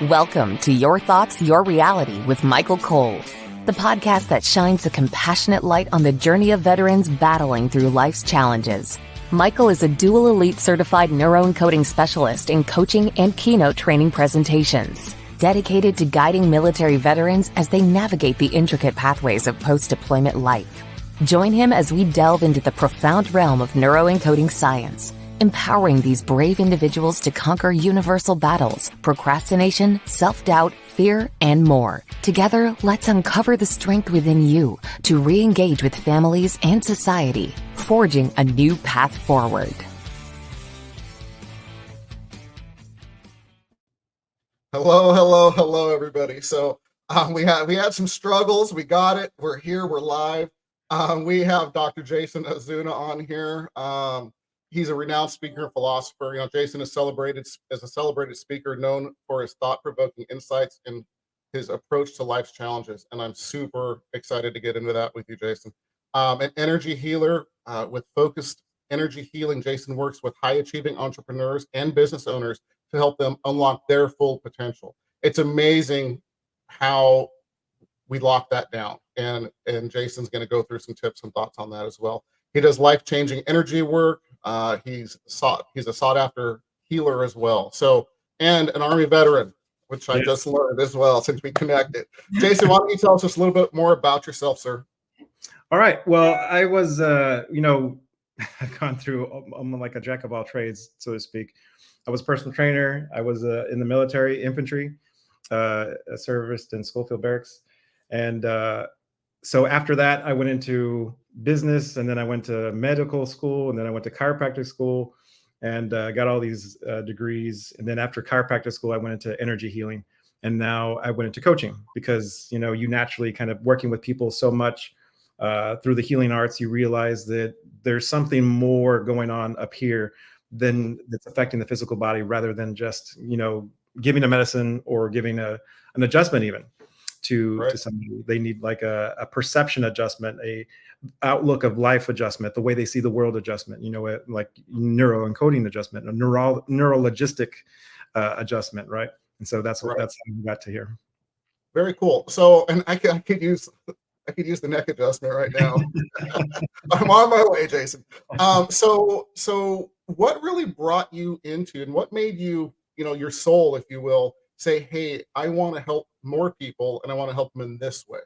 Welcome to Your Thoughts, Your Reality with Michael Cole, the podcast that shines a compassionate light on the journey of veterans battling through life's challenges. Michael is a dual elite certified neuroencoding specialist in coaching and keynote training presentations, dedicated to guiding military veterans as they navigate the intricate pathways of post-deployment life. Join him as we delve into the profound realm of neuroencoding science, empowering these brave individuals to conquer universal battles, procrastination, self-doubt, fear, and more. Together, let's uncover the strength within you to re-engage with families and society, forging a new path forward. Hello, everybody. So we had some struggles. We got it. We're here. We're live. We have Dr. Jason Ozuna on here. He's a renowned speaker and philosopher. You know, Jason is celebrated as a celebrated speaker, known for his thought-provoking insights and his approach to life's challenges. And I'm super excited to get into that with you, Jason. An energy healer with focused energy healing, Jason works with high-achieving entrepreneurs and business owners to help them unlock their full potential. It's amazing how we lock that down. And Jason's going to go through some tips and thoughts on that as well. He does life-changing energy work. He's a sought-after healer as well. So, and an Army veteran, which I just learned as well since we connected. Jason, why don't you tell us just a little bit more about yourself, sir? All right. Well, I was, I've gone through like a jack of all trades, so to speak. I was a personal trainer. I was in the military, infantry, serviced in Schofield Barracks. And so after that, I went into business, and then I went to medical school, and then I went to chiropractic school and got all these degrees. And then after chiropractic school, I went into energy healing. And now I went into coaching because, you know, you naturally kind of working with people so much through the healing arts, you realize that there's something more going on up here than that's affecting the physical body rather than just, you know, giving a medicine or giving an adjustment even to somebody. They need like a perception adjustment, a outlook of life adjustment, the way they see the world adjustment, you know, like neuroencoding adjustment, a neurologistic adjustment, right? And so that's how we got to here. Very cool. So, and I could use the neck adjustment right now. I'm on my way, Jason. So what really brought you into, and what made you, you know, your soul, if you will, say, hey, I want to help more people and I want to help them in this way?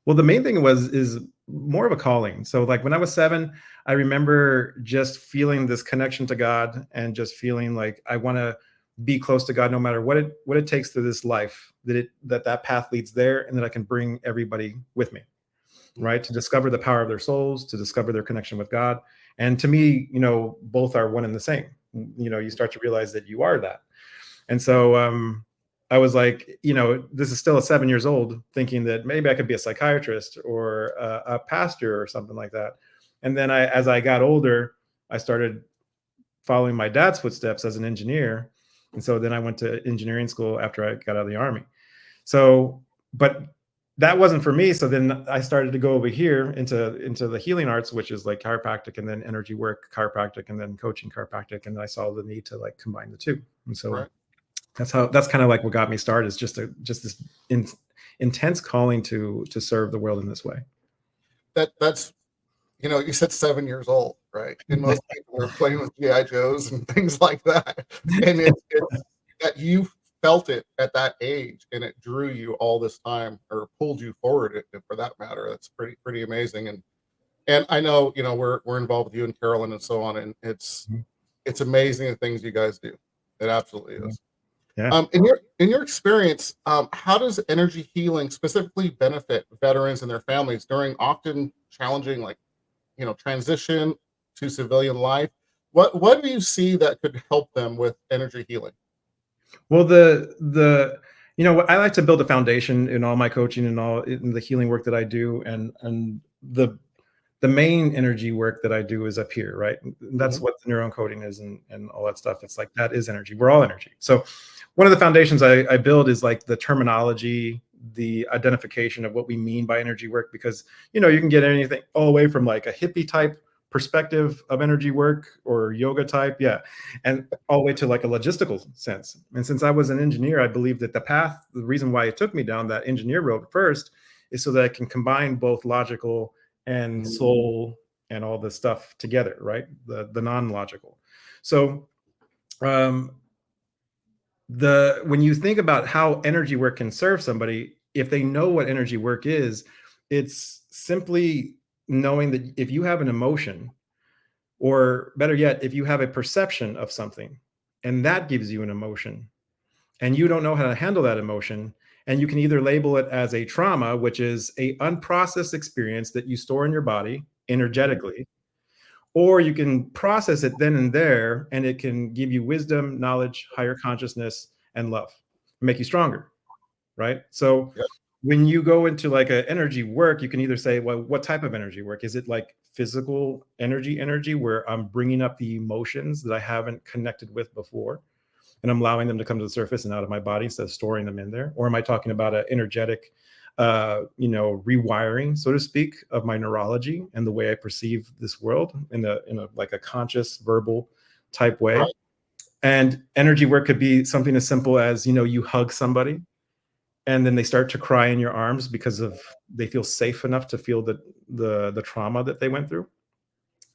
Well, the main thing is more of a calling. So like when I was 7, I remember just feeling this connection to God and just feeling like I want to be close to God no matter what it takes to this life, that path leads there, and that I can bring everybody with me, right? To discover the power of their souls, to discover their connection with God. And to me, you know, both are one and the same. You know, you start to realize that you are that. And so I was like, you know, this is still 7 years old, thinking that maybe I could be a psychiatrist or a pastor or something like that. And then as I got older, I started following my dad's footsteps as an engineer. And so then I went to engineering school after I got out of the Army. So, but that wasn't for me. So then I started to go over here into the healing arts, which is like chiropractic and then energy work, chiropractic, and then coaching chiropractic. And I saw the need to like combine the two. And so that's kind of like what got me started, is just this intense calling to serve the world in this way. That's, you know, you said 7 years old, right? And most people are playing with GI Joes and things like that. And it's that you felt it at that age, and it drew you all this time, or pulled you forward, for that matter. That's pretty amazing. And I know, you know, we're involved with you and Carolyn and so on, and it's amazing the things you guys do. It absolutely is. Yeah. In your experience, how does energy healing specifically benefit veterans and their families during often challenging, like, you know, transition to civilian life? What do you see that could help them with energy healing? Well, you know, I like to build a foundation in all my coaching and all in the healing work that I do, and the main energy work that I do is up here, right? That's what the neuroencoding is and all that stuff. It's like, that is energy. We're all energy. So one of the foundations I build is like the terminology, the identification of what we mean by energy work, because, you know, you can get anything all the way from like a hippie type perspective of energy work or yoga type, yeah, and all the way to like a logistical sense. And since I was an engineer, I believe that the reason why it took me down that engineer road first is so that I can combine both logical and soul and all this stuff together, right? The non-logical. So when you think about how energy work can serve somebody, if they know what energy work is, it's simply knowing that if you have an emotion, or better yet, if you have a perception of something and that gives you an emotion and you don't know how to handle that emotion, and you can either label it as a trauma, which is a unprocessed experience that you store in your body energetically, or you can process it then and there, and it can give you wisdom, knowledge, higher consciousness, and love, make you stronger, right? So Yep. when you go into like an energy work, you can either say, well, what type of energy work? Is it like physical energy where I'm bringing up the emotions that I haven't connected with before, and I'm allowing them to come to the surface and out of my body instead of storing them in there? Or am I talking about an energetic rewiring, so to speak, of my neurology and the way I perceive this world in a like a conscious verbal type way? Right. And energy work could be something as simple as, you hug somebody and then they start to cry in your arms because of they feel safe enough to feel the trauma that they went through.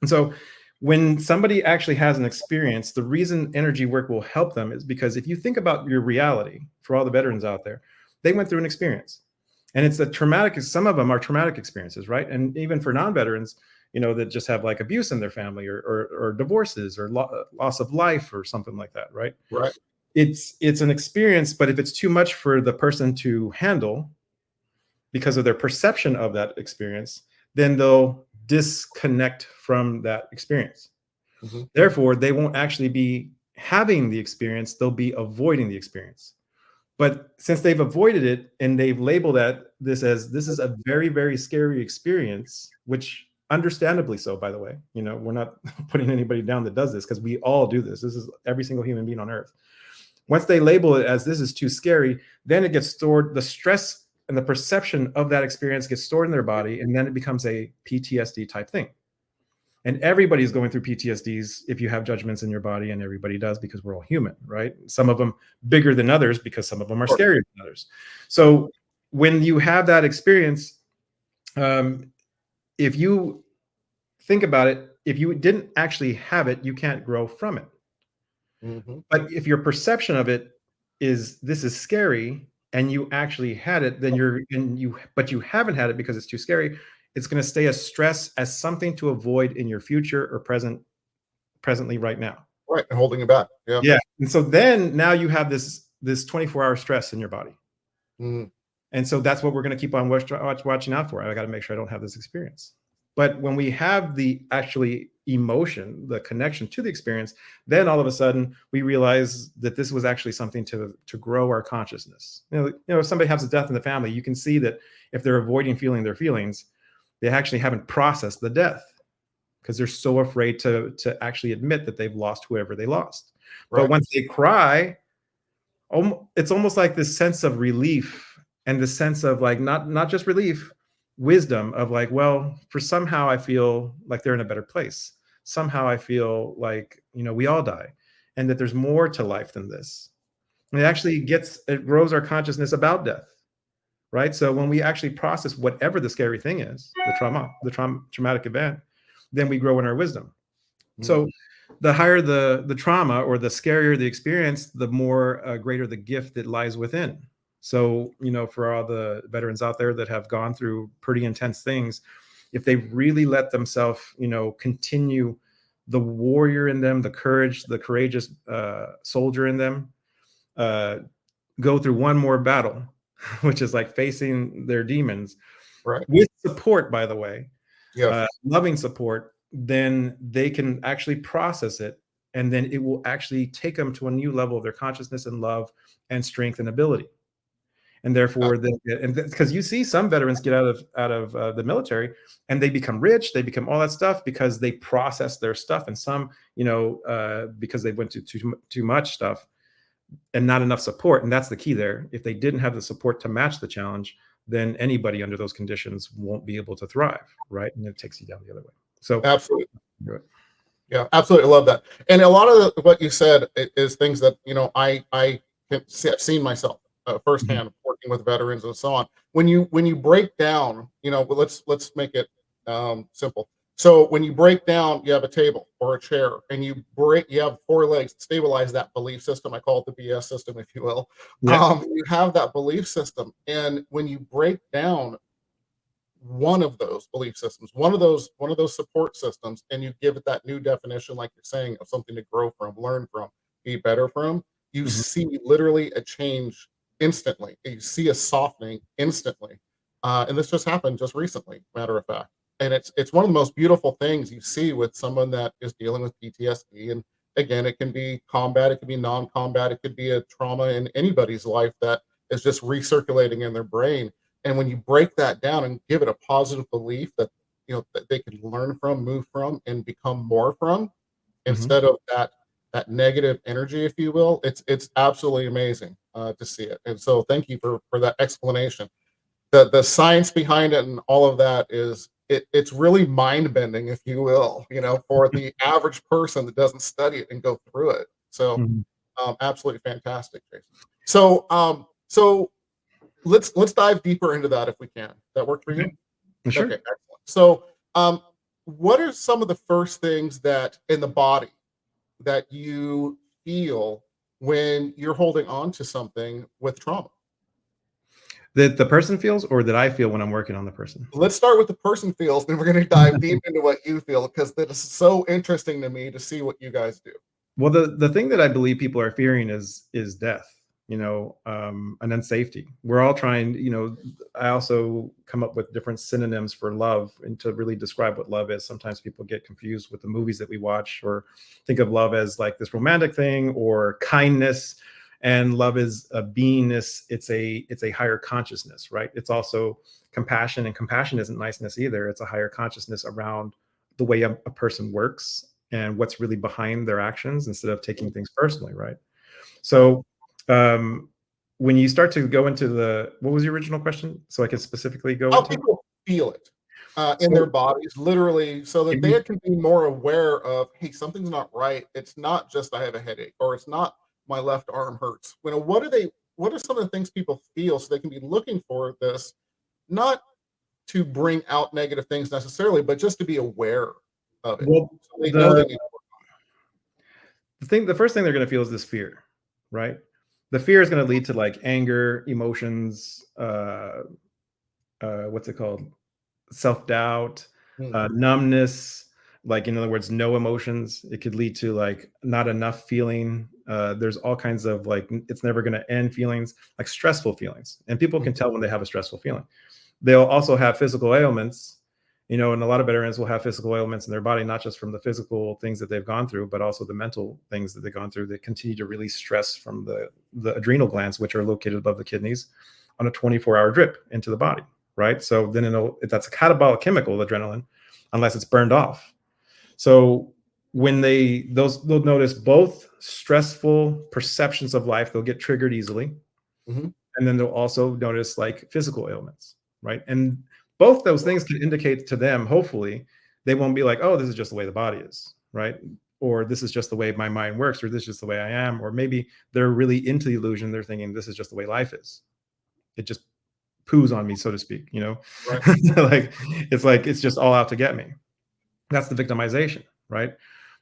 And so when somebody actually has an experience, the reason energy work will help them is because if you think about your reality, for all the veterans out there, they went through an experience. And it's a traumatic, some of them are traumatic experiences, right? And even for non-veterans, that just have like abuse in their family or divorces or loss of life or something like that, right? Right. It's an experience, but if it's too much for the person to handle because of their perception of that experience, then they'll disconnect from that experience. Mhm. Therefore, they won't actually be having the experience, they'll be avoiding the experience. But since they've avoided it and they've labeled this is a very, very scary experience, which understandably so, by the way, we're not putting anybody down that does this, because we all do this. This is every single human being on earth. Once they label it as this is too scary, then it gets stored, the stress and the perception of that experience gets stored in their body, and then it becomes a PTSD type thing. And everybody's going through PTSDs if you have judgments in your body, and everybody does, because we're all human, right? Some of them bigger than others because some of them are scarier than others. So when you have that experience, if you think about it, if you didn't actually have it, you can't grow from it. Mm-hmm. But if your perception of it is this is scary, and you actually had it, then but you haven't had it because it's too scary, it's going to stay as stress, as something to avoid in your future or presently right now. Right. And holding it back. Yeah. Yeah. And so then now you have this 24-hour stress in your body. Mm-hmm. And so that's what we're going to keep on watching out for. I got to make sure I don't have this experience. But when we have the actually emotion, the connection to the experience, then all of a sudden we realize that this was actually something to grow our consciousness. If somebody has a death in the family, you can see that if they're avoiding feeling their feelings, they actually haven't processed the death because they're so afraid to actually admit that they've lost whoever they lost. Right. But once they cry, it's almost like this sense of relief, and the sense of like not just relief, wisdom of like, well, for somehow I feel like they're in a better place. Somehow I feel like, we all die, and that there's more to life than this. And it grows our consciousness about death, right? So when we actually process whatever the scary thing is, the traumatic event, then we grow in our wisdom. Mm-hmm. So the higher the trauma, or the scarier the experience, the more greater the gift that lies within. So, for all the veterans out there that have gone through pretty intense things, if they really let themselves, continue the warrior in them, the courageous soldier in them, go through one more battle, which is like facing their demons, Right. with support, by the way, Yeah. loving support, then they can actually process it, and then it will actually take them to a new level of their consciousness and love and strength and ability. And therefore, because you see some veterans get out of the military and they become rich, they become all that stuff because they process their stuff, and some, because they went through too much stuff and not enough support. And that's the key there. If they didn't have the support to match the challenge, then anybody under those conditions won't be able to thrive, right? And it takes you down the other way. So Absolutely. do it. Yeah, absolutely love that. And a lot of what you said is things that, I have seen myself Mhm. firsthand working with veterans and so on. When you break down, well, let's make it simple. So when you break down, you have a table or a chair, and you have four legs to stabilize that belief system. I call it the BS system, if you will. Yeah. You have that belief system, and when you break down one of those belief systems, one of those support systems, and you give it that new definition, like you're saying, of something to grow from, learn from, be better from, you Mhm. see literally a change instantly. You see a softening instantly. And this just happened just recently, matter of fact. And it's one of the most beautiful things you see with someone that is dealing with PTSD. And again, it can be combat, it can be non-combat, it could be a trauma in anybody's life that is just recirculating in their brain. And when you break that down and give it a positive belief that that they can learn from, move from, and become more from, Mhm. instead of that negative energy, if you will, it's absolutely amazing to see it. And so, thank you for that explanation. The science behind it and all of that it's really mind bending, if you will, for the average person that doesn't study it and go through it. So, Mhm. absolutely fantastic, Jason. So let's dive deeper into that if we can. That work for you? Okay. Okay, Sure. excellent. So, what are some of the first things that in the body that you feel when you're holding on to something with trauma? That the person feels, or that I feel when I'm working on the person? Let's start with the person feels, then we're going to dive deep into what you feel because that is so interesting to me to see what you guys do. Well, the thing that I believe people are fearing is death, and then safety. We're all trying, I also come up with different synonyms for love and to really describe what love is. Sometimes people get confused with the movies that we watch or think of love as like this romantic thing or kindness. And love is a beingness. It's a higher consciousness, right? It's also compassion, and compassion isn't niceness either. It's a higher consciousness around the way a person works and what's really behind their actions instead of taking things personally, right? So um, when you start to go into what was the original question? So I can specifically go How into it. people feel it in their So bodies, literally, so that maybe, they can be more aware of, hey, something's not right. It's not just I have a headache, or it's not my left arm hurts. What are some of the things people feel so they can be looking for this, not to bring out negative things necessarily, but just to be aware of it. well, So they know they need to work. the first thing they're going to feel is this fear, right? The fear is going to lead to like anger, emotions, what's it called? Self-doubt, Mhm, numbness, like in other words, no emotions. It could lead to like not enough feeling. There's all kinds of like it's never going to end feelings, like stressful feelings. And people mhm, can tell when they have a stressful feeling. They'll also have physical ailments, and a lot of veterans will have physical ailments in their body, not just from the physical things that they've gone through, but also the mental things that they've gone through that continue to release stress from the adrenal glands, which are located above the kidneys, on a 24-hour drip into the body, right? So then that's a catabolic chemical, adrenaline, unless it's burned off. So when they'll notice both stressful perceptions of life, they'll get triggered easily, mhm, and then they'll also notice like physical ailments, right? And both those things can indicate to them, hopefully, they won't be like, oh, this is just the way the body is, right? Or this is just the way my mind works, or this is just the way I am. Or maybe they're really into the illusion. They're thinking this is just the way life is. It just poos on me, so to speak, right. like it's just all out to get me. That's the victimization, right?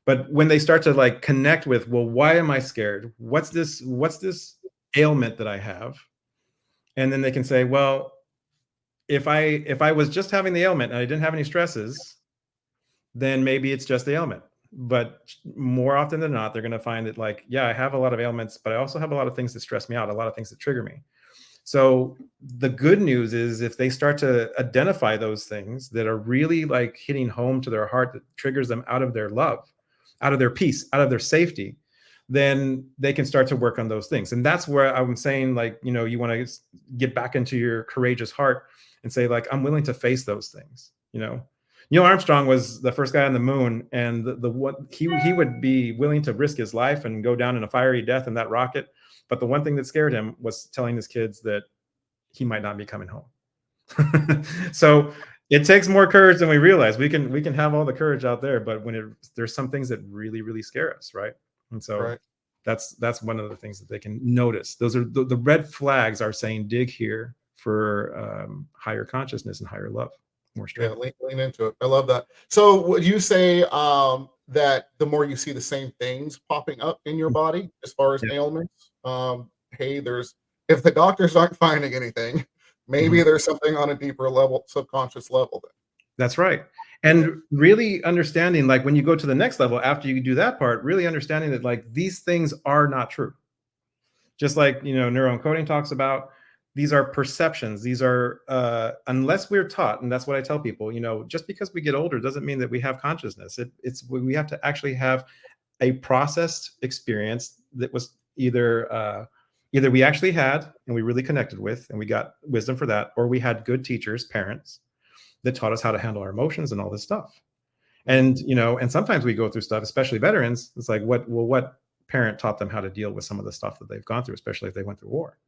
But when they start to like connect with, well, why am I scared? What's this ailment that I have? And then they can say, well, if I was just having the ailment and I didn't have any stresses, then maybe it's just the ailment. But more often than not, they're going to find that like, yeah, I have a lot of ailments, but I also have a lot of things that stress me out, a lot of things that trigger me. So the good news is if they start to identify those things that are really like hitting home to their heart, that triggers them out of their love, out of their peace, out of their safety, then they can start to work on those things. And that's where I'm saying, like, you want to get back into your courageous heart and say, like, I'm willing to face those things. Neil Armstrong was the first guy on the moon, and the what he would be willing to risk his life and go down in a fiery death in that rocket. But the one thing that scared him was telling his kids that he might not be coming home. So It takes more courage than we realize. We can have all the courage out there, but there's some things that really, really scare us, right? And so Right. that's one of the things that they can notice. Those are the red flags are saying dig here for higher consciousness and higher love, more Yeah, strength. lean into it. I love that. So would you say that the more you see the same things popping up in your body as far as Yeah. ailments, hey, there's if the doctors aren't finding anything, Mhm. maybe there's something on a deeper level, subconscious level then. That's right. Yeah. And really understanding, like when you go to the next level after you do that part, really understanding that like these things are not true. Just like neuroencoding talks about, these are perceptions. These are unless we're taught, and that's what I tell people. Just because we get older doesn't mean that we have consciousness. It's we have to actually have a processed experience that was either we actually had and we really connected with and we got wisdom for that, or we had good teachers, parents that taught us how to handle our emotions and all this stuff. Mhm. And sometimes we go through stuff, especially veterans. It's like, what parent taught them how to deal with some of the stuff that they've gone through, especially if they went through war,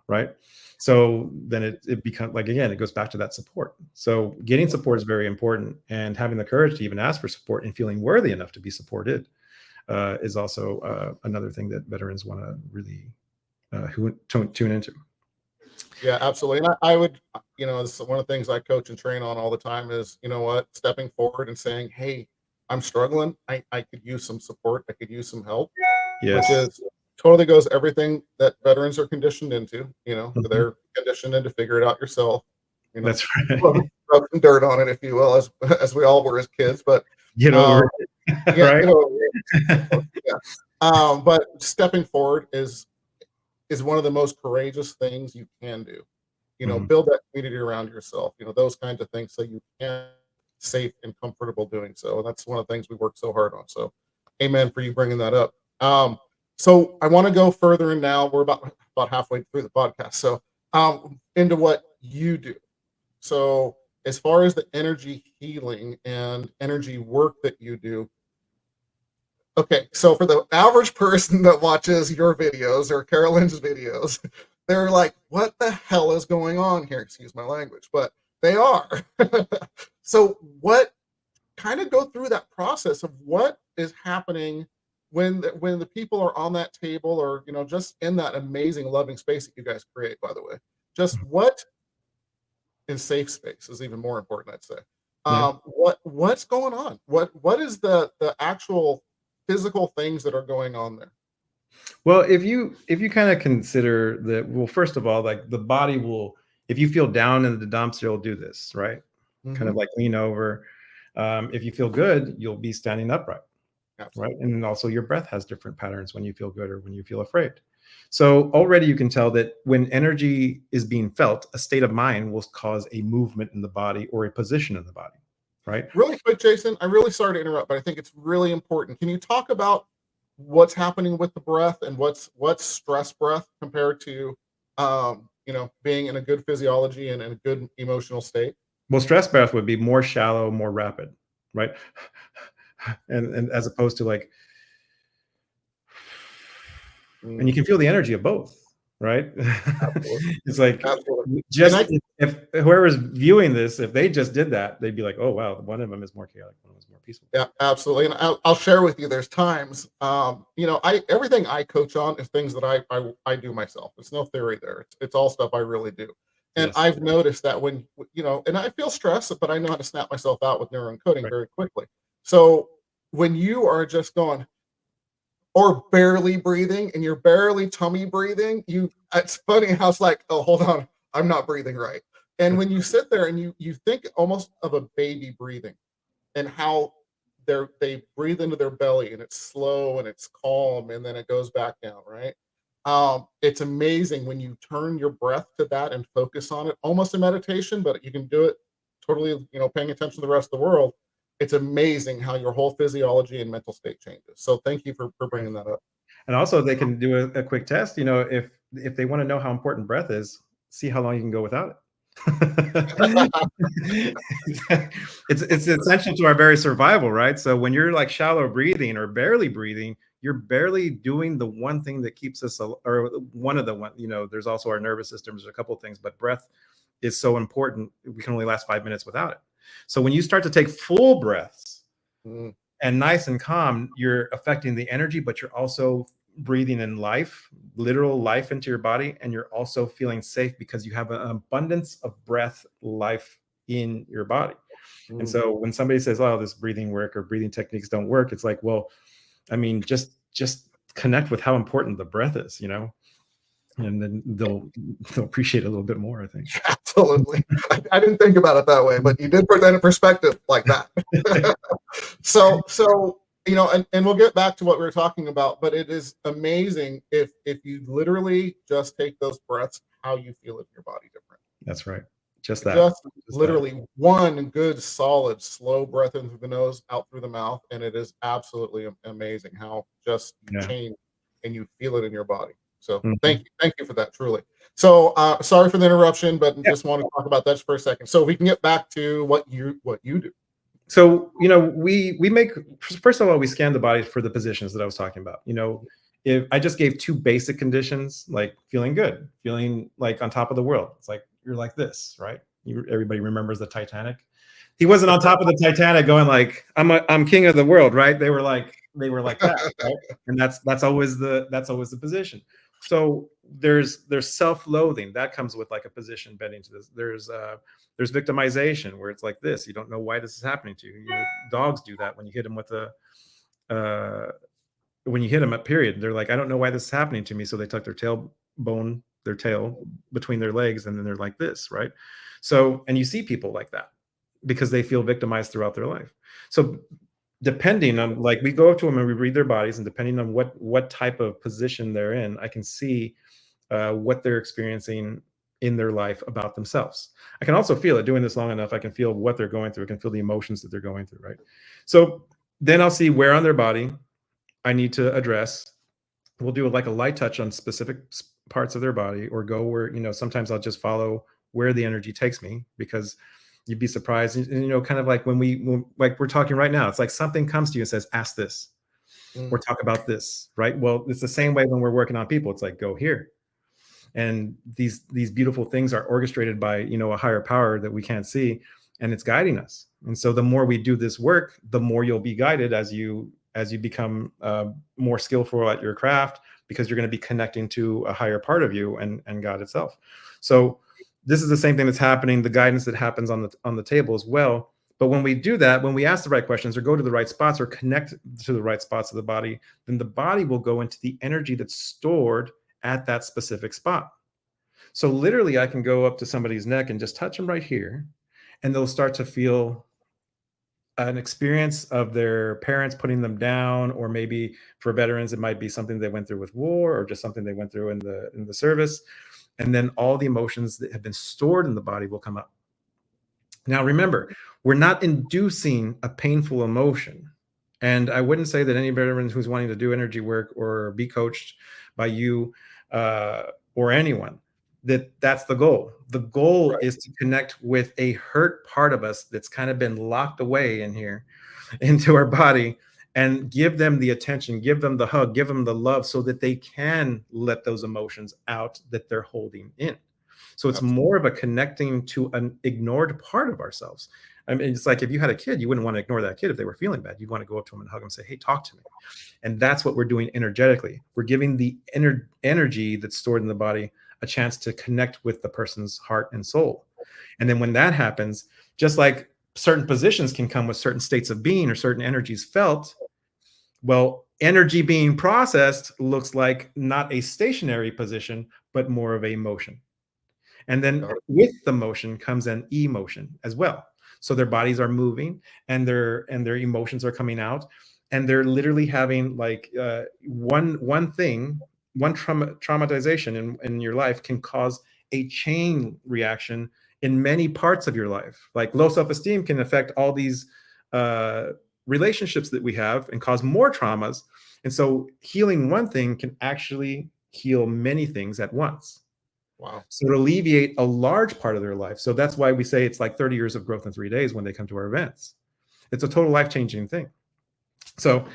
right? So then it becomes like, again, it goes back to that support. So getting support is very important, and having the courage to even ask for support and feeling worthy enough to be supported is also another thing that veterans want to really tune into. Yeah, absolutely. And I would, this is one of the things I coach and train on all the time is, you know what, stepping forward and saying, hey, I'm struggling. I could use some support. I could use some help, which Yes. is totally goes everything that veterans are conditioned into. Mhm. They're conditioned into figure it out yourself. You know, That's rub right. rub some dirt on it, if you will, as we all were as kids. But Get over um, it. yeah, Right. yeah. But stepping forward is one of the most courageous things you can do. Mhm. Build that community around yourself. Those kinds of things, so you can safe and comfortable doing so. And that's one of the things we work so hard on. So, amen for you bringing that up. So I want to go further, and now we're about halfway through the podcast. So, into what you do. So, as far as the energy healing and energy work that you do, okay, so for the average person that watches your videos or Carolyn's videos, they're like, what the hell is going on here? Excuse my language, but they are. So, what kind of go through that process of what is happening when the people are on that table, or just in that amazing loving space that you guys create, by the way. Just what in safe space is even more important, I'd say. Yeah. What's going on? What is the actual physical things that are going on there? Well, if you kind of consider that, well, first of all, like the body will, if you feel down in the dumps, you'll do this, right? Kind Hmm. of like lean over. If you feel good, you'll be standing upright, right? Absolutely. And also your breath has different patterns when you feel good or when you feel afraid. So already you can tell that when energy is being felt, a state of mind will cause a movement in the body or a position in the body, right? Really quick, Jason, I'm really sorry to interrupt, but I think it's really important. Can you talk about what's happening with the breath, and what's stress breath compared to being in a good physiology and in a good emotional state? Well, stress breath would be more shallow, more rapid, right? And as opposed to like, and you Mm, can feel the energy of both, right? absolutely. It's like, Absolutely. And just I if whoever's viewing this, if they just did that, they'd be like, oh wow, one of them is more chaotic, one of them is more peaceful. Yeah, absolutely. And I'll share with you. There's times, I everything I coach on is things that I do myself. It's no theory there. It's all stuff I really do. And Yes. I've noticed that when and I feel stressed, but I know how to snap myself out with neuroencoding Right. very quickly. So when you are just going or barely breathing, and you're barely tummy breathing, it's funny how it's like, oh, hold on, I'm not breathing right. And That's when you sit there and you think almost of a baby breathing, and how they breathe into their belly, and it's slow and it's calm, and then it goes back down, right? It's amazing when you turn your breath to that and focus on it, almost a meditation, but you can do it totally, paying attention to the rest of the world. It's amazing how your whole physiology and mental state changes. So thank you for right. bringing that up. And also they can do a quick test, if they want to know how important breath is, see how long you can go without it. It's essential to our very survival, right? So when you're like shallow breathing or barely breathing, you're barely doing the one thing that keeps us or one of the one, there's also our nervous system, there's a couple of things, but breath is so important. We can only last 5 minutes without it. So when you start to take full breaths and nice and calm, you're affecting the energy, but you're also breathing in life, literal life into your body. And you're also feeling safe because you have an abundance of breath, life in your body. And so when somebody says, oh, this breathing work or breathing techniques don't work, it's like, well, I mean, just connect with how important the breath is, you know, and then they'll appreciate it a little bit more, I think. Absolutely. I didn't think about it that way, but you did put that in perspective like that. So, you know, and we'll get back to what we were talking about, but it is amazing if you literally just take those breaths, how you feel in your body different. That's right. Just that. Just literally one good, solid, slow breath in through the nose, out through the mouth. And it is absolutely amazing how just you change and you feel it in your body. So thank you for that, truly. So sorry for the interruption, but just want to talk about that for a second. So we can get back to what you do. So, you know, we make, first of all, we scan the body for the positions that I was talking about. You know, if I just gave 2 basic conditions, like feeling good, feeling like on top of the world. It's like, you're like this, right? Everybody remembers the Titanic. He wasn't on top of the Titanic going like, I'm king of the world, right? They were like that, right? And that's always the position. So there's self-loathing that comes with like a position bending to this. There's victimization where it's like this. You don't know why this is happening to you. You know, dogs do that when you hit them with when you hit them at period. They're like, I don't know why this is happening to me. So they tuck their tail between their legs, and then they're like this, right? So, and you see people like that because they feel victimized throughout their life. So depending on, like, we go up to them and we read their bodies, and depending on what type of position they're in, I can see what they're experiencing in their life about themselves. I can also feel it. Doing this long enough, I can feel what they're going through. I can feel the emotions that they're going through, right? So then I'll see where on their body I need to address. We'll do like a light touch on specific parts of their body, or go where, you know, sometimes I'll just follow where the energy takes me, because you'd be surprised. And you know, kind of like when like we're talking right now, it's like something comes to you and says, ask this or talk about this, right? Well, it's the same way when we're working on people. It's like, go here. And these beautiful things are orchestrated by, you know, a higher power that we can't see, and it's guiding us. And so the more we do this work, the more you'll be guided as you become more skillful at your craft, because you're going to be connecting to a higher part of you and God itself. So this is the same thing that's happening, the guidance that happens on the table as well. But when we do that, when we ask the right questions or go to the right spots or connect to the right spots of the body, then the body will go into the energy that's stored at that specific spot. So literally I can go up to somebody's neck and just touch them right here, and they'll start to feel an experience of their parents putting them down, or maybe for veterans, it might be something they went through with war, or just something they went through in the service. And then all the emotions that have been stored in the body will come up. Now, remember, we're not inducing a painful emotion. And I wouldn't say that any veteran who's wanting to do energy work or be coached by you or anyone, that's the goal. The goal is to connect with a hurt part of us that's kind of been locked away in here into our body, and give them the attention, give them the hug, give them the love, so that they can let those emotions out that they're holding in. So it's more of a connecting to an ignored part of ourselves. I mean, it's like if you had a kid, you wouldn't want to ignore that kid if they were feeling bad. You'd want to go up to them and hug them and say, hey, talk to me. And that's what we're doing energetically. We're giving the energy that's stored in the body a chance to connect with the person's heart and soul. And then when that happens, just like certain positions can come with certain states of being or certain energies felt, well, energy being processed looks like not a stationary position, but more of a motion. And then with the motion comes an emotion as well. So their bodies are moving, and their emotions are coming out, and they're literally having like one traumatization in your life can cause a chain reaction in many parts of your life. Like low self-esteem can affect all these relationships that we have and cause more traumas. And so healing one thing can actually heal many things at once. Wow. So to alleviate a large part of their life. So that's why we say it's like 30 years of growth in 3 days when they come to our events. It's a total life-changing thing. So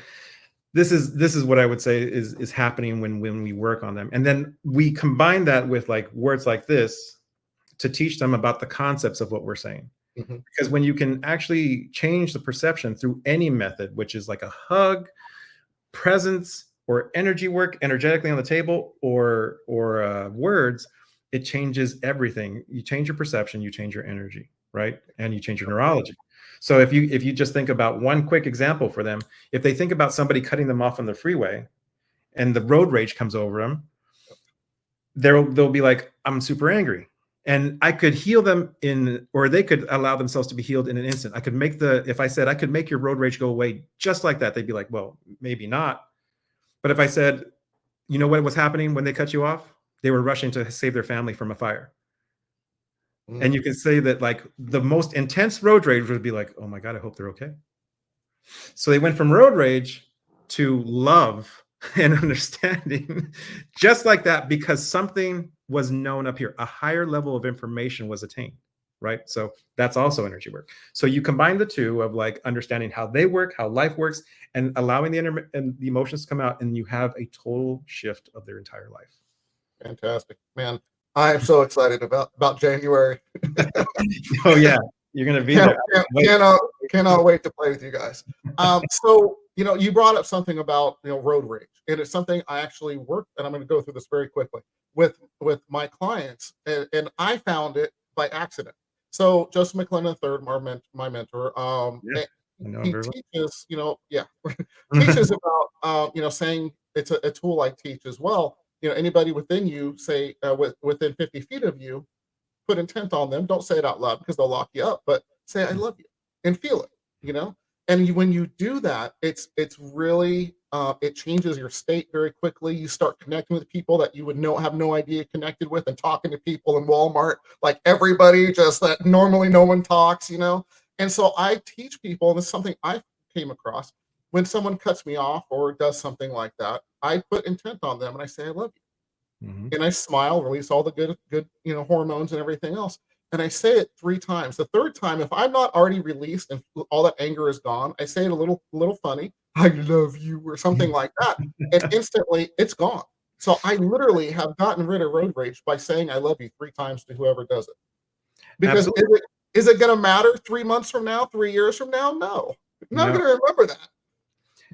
this is what I would say is happening when we work on them. And then we combine that with like words like this to teach them about the concepts of what we're saying. Mhm. Because when you can actually change the perception through any method, which is like a hug, presence, or energy work energetically on the table, or words, it changes everything. You change your perception, you change your energy, right? And you change your neurology. So if you just think about one quick example for them, if they think about somebody cutting them off on the freeway and the road rage comes over them, they'll be like, I'm super angry. And I could heal them or they could allow themselves to be healed in an instant. I could if I said I could make your road rage go away just like that, they'd be like, well, maybe not. But if I said, you know what was happening when they cut you off? They were rushing to save their family from a fire. And you can say that like the most intense road rage would be like, oh my God, I hope they're okay. So they went from road rage to love and understanding just like that, because something was known up here. A higher level of information was attained, right? So that's also energy work. So you combine the two of like understanding how they work, how life works, and allowing and the emotions to come out, and you have a total shift of their entire life. Fantastic, man. I'm so excited about January. Oh yeah, you're gonna be there. Cannot wait to play with you guys. So you brought up something about road rage, and it's something I actually work, and I'm going to go through this very quickly with my clients, and I found it by accident. So Joseph McClellan III, my mentor, Yeah, I know he very teaches, teaches about saying it's a tool I teach as well. Anybody within you, say within 50 feet of you, put intent on them. Don't say it out loud because they'll lock you up, but say I love you and feel it. And when you do that, it's really it changes your state very quickly. You start connecting with people that you would have no idea connected with, and talking to people in Walmart, like everybody just that normally no one talks. And so I teach people, and this is something I came across, when someone cuts me off or does something like that, I put intent on them and I say I love you. Mhm. And I smile, release all the good hormones and everything else. And I say it 3 times. The third time, if I'm not already released and all that anger is gone, I say it a little funny, I love you, or something like that. And instantly it's gone. So I literally have gotten rid of road rage by saying I love you 3 times to whoever does it. Because Absolutely. is it going to matter 3 months from now, 3 years from now? No. I'm not No. going to remember that.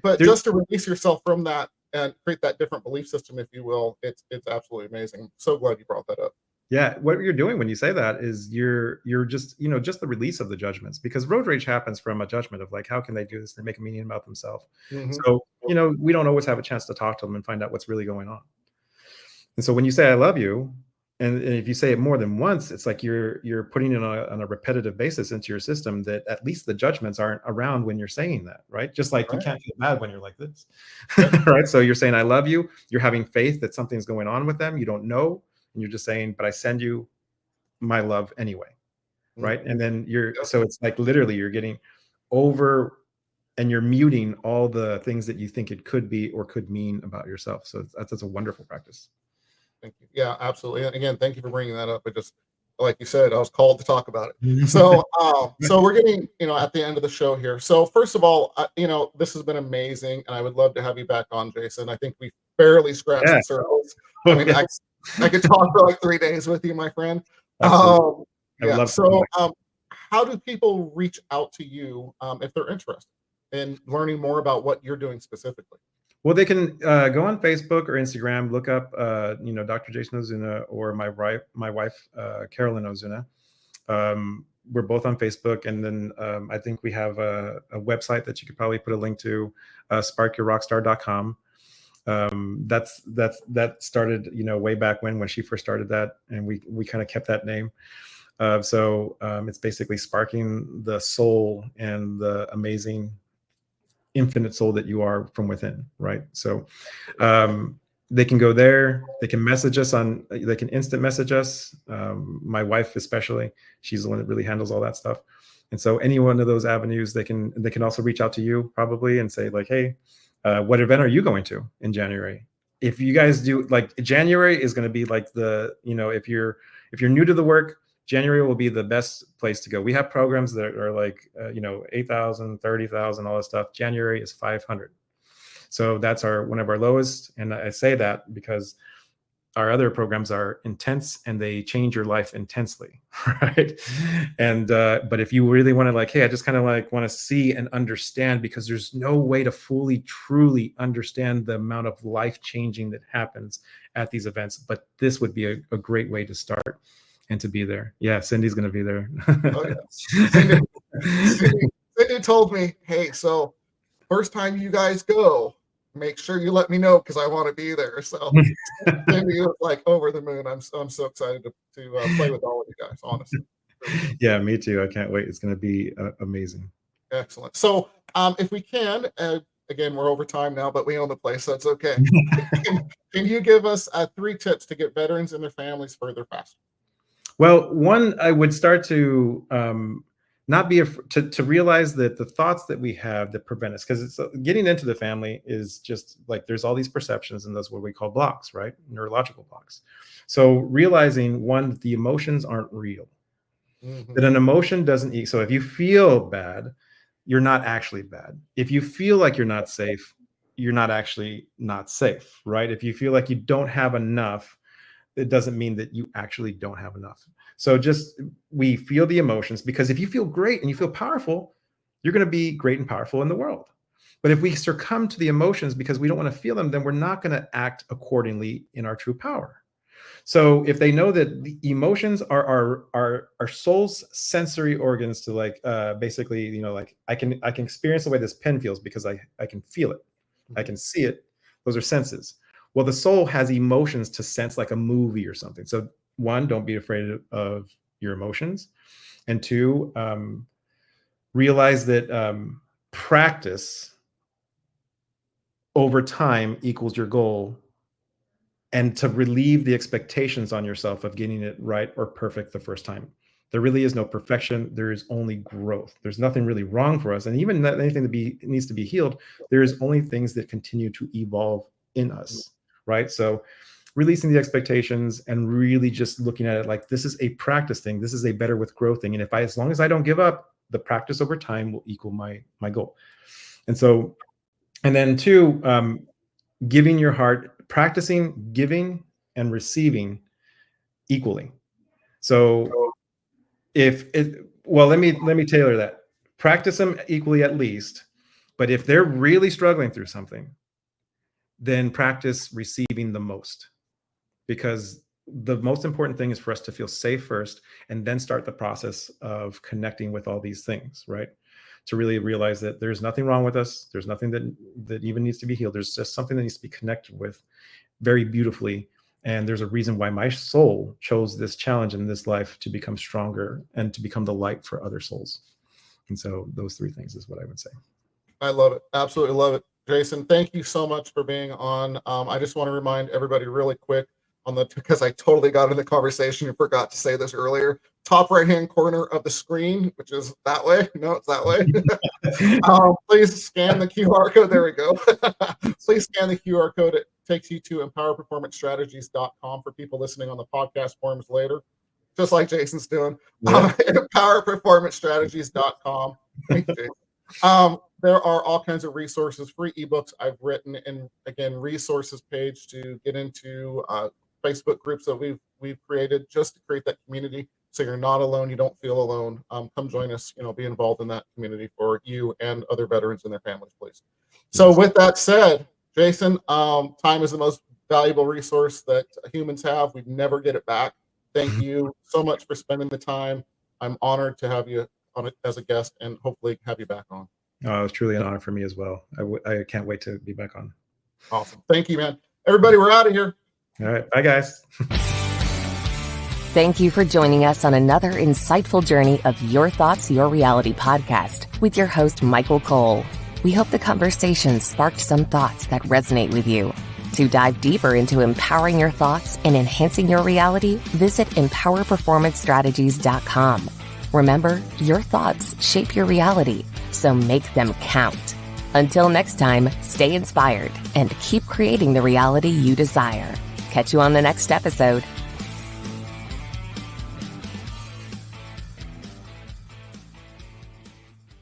But There's just to release yourself from that and create that different belief system, if you will, it's absolutely amazing. I'm so glad you brought that up. Yeah, what you're doing when you say that is you're just just the release of the judgments, because road rage happens from a judgment of like, how can they do this? They make a meaning about themselves. Mhm. So we don't always have a chance to talk to them and find out what's really going on. And so when you say I love you, and if you say it more than once, it's like you're putting it on a repetitive basis into your system, that at least the judgments aren't around when you're saying that, right? Just like you Right. can't feel bad when you're like this, Yep. right? So you're saying I love you. You're having faith that something's going on with them. You don't know, and you're just saying, but I send you my love anyway, Mhm. right? And then Yep. so it's like literally you're getting over, and you're muting all the things that you think it could be or could mean about yourself. So that's a wonderful practice. Thank you. Yeah, absolutely. And again, thank you for bringing that up. It just, like you said, I was called to talk about it. So we're getting, at the end of the show here. So first of all, this has been amazing, and I would love to have you back on, Jason. I think we barely scratched Yeah. the surface. I mean, I could talk for like 3 days with you, my friend. Absolutely. I would Yeah. love to come So, back. how do people reach out to you if they're interested in learning more about what you're doing specifically? Well, they can go on Facebook or Instagram, look up, Dr. Jason Ozuna, or my wife, Carolyn Ozuna. We're both on Facebook, and then I think we have a website that you could probably put a link to, sparkyourrockstar.com. That started, way back when she first started that, and we kind of kept that name. So it's basically sparking the soul and the amazing infinite soul that you are from within, right? So they can go there, they can message us they can instant message us. My wife especially, she's the one that really handles all that stuff. And so any one of those avenues, they can also reach out to you probably and say like, hey, what event are you going to in January? If you guys do, like, January is going to be like if you're new to the work, January will be the best place to go. We have programs that are like, 8,000, 30,000, all this stuff. January is 500. So that's one of our lowest. And I say that because our other programs are intense and they change your life intensely, right? And but if you really want to like, hey, I just kind of like want to see and understand, because there's no way to fully, truly understand the amount of life changing that happens at these events. But this would be a great way to start and to be there. Yeah, Cindy's going to be there. Oh, yeah. Cindy told me, hey, so first time you guys go, make sure you let me know because I want to be there. So Cindy was like over the moon. I'm so excited to play with all of you guys, honestly. Yeah, me too. I can't wait. It's going to be amazing. Excellent. So if we can, again, we're over time now, but we own the place, so that's okay. Can you give us 3 tips to get veterans and their families further faster? Well, one, I would start to not be to realize that the thoughts that we have that prevent us, because it's getting into the family is just like there's all these perceptions, and that's what we call blocks, right? Neurological blocks. So realizing, one, that the emotions aren't real, that an emotion doesn't so if you feel bad, you're not actually bad. If you feel like you're not safe, you're not actually not safe, right? If you feel like you don't have enough, it doesn't mean that you actually don't have enough. So just, we feel the emotions, because if you feel great and you feel powerful, you're going to be great and powerful in the world. But if we succumb to the emotions because we don't want to feel them, then we're not going to act accordingly in our true power. So if they know that the emotions are our soul's sensory organs to like basically, you know, like I can experience the way this pen feels because I can feel it, I can see it. Those are senses. Well, the soul has emotions to sense, like a movie or something. So one, don't be afraid of your emotions. And two, realize that practice over time equals your goal, and to relieve the expectations on yourself of getting it right or perfect the first time. There really is no perfection. There is only growth. There's nothing really wrong for us. And even not anything that needs to be healed, there's only things that continue to evolve in us, right? So releasing the expectations and really just looking at it like this is a practice thing. This is a better with growth thing. And as long as I don't give up, the practice over time will equal my goal. And so, and then two, giving your heart, practicing giving and receiving equally. So let me tailor that. Practice them equally at least, but if they're really struggling through something, then practice receiving the most, because the most important thing is for us to feel safe first, and then start the process of connecting with all these things, right? To really realize that there's nothing wrong with us. There's nothing that even needs to be healed. There's just something that needs to be connected with very beautifully. And there's a reason why my soul chose this challenge in this life, to become stronger and to become the light for other souls. And so those 3 things is what I would say. I love it. Absolutely love it. Jason, thank you so much for being on. I just want to remind everybody really quick because I totally got in the conversation and forgot to say this earlier, top right-hand corner of the screen, which is that way. No, it's that way. Please scan the QR code. There we go. Please scan the QR code. It takes you to empowerperformancestrategies.com for people listening on the podcast forums later, just like Jason's doing. Yeah. Empowerperformancestrategies.com. Thank you, Jason. There are all kinds of resources, free ebooks I've written, and again, resources page to get into Facebook groups that we've created just to create that community. So you're not alone. You don't feel alone. Come join us. Be involved in that community for you and other veterans and their families, please. So with that said, Jason, time is the most valuable resource that humans have. We never get it back. Thank you so much for spending the time. I'm honored to have you on it as a guest, and hopefully have you back on. Oh, it's truly an honor for me as well. I can't wait to be back on. Awesome. Thank you, man. Everybody, we're out of here. All right. Bye, guys. Thank you for joining us on another insightful journey of Your Thoughts, Your Reality podcast with your host, Michael Cole. We hope the conversation sparked some thoughts that resonate with you. To dive deeper into empowering your thoughts and enhancing your reality, visit empowerperformancestrategies.com. Remember, your thoughts shape your reality, so make them count. Until next time, stay inspired and keep creating the reality you desire. Catch you on the next episode.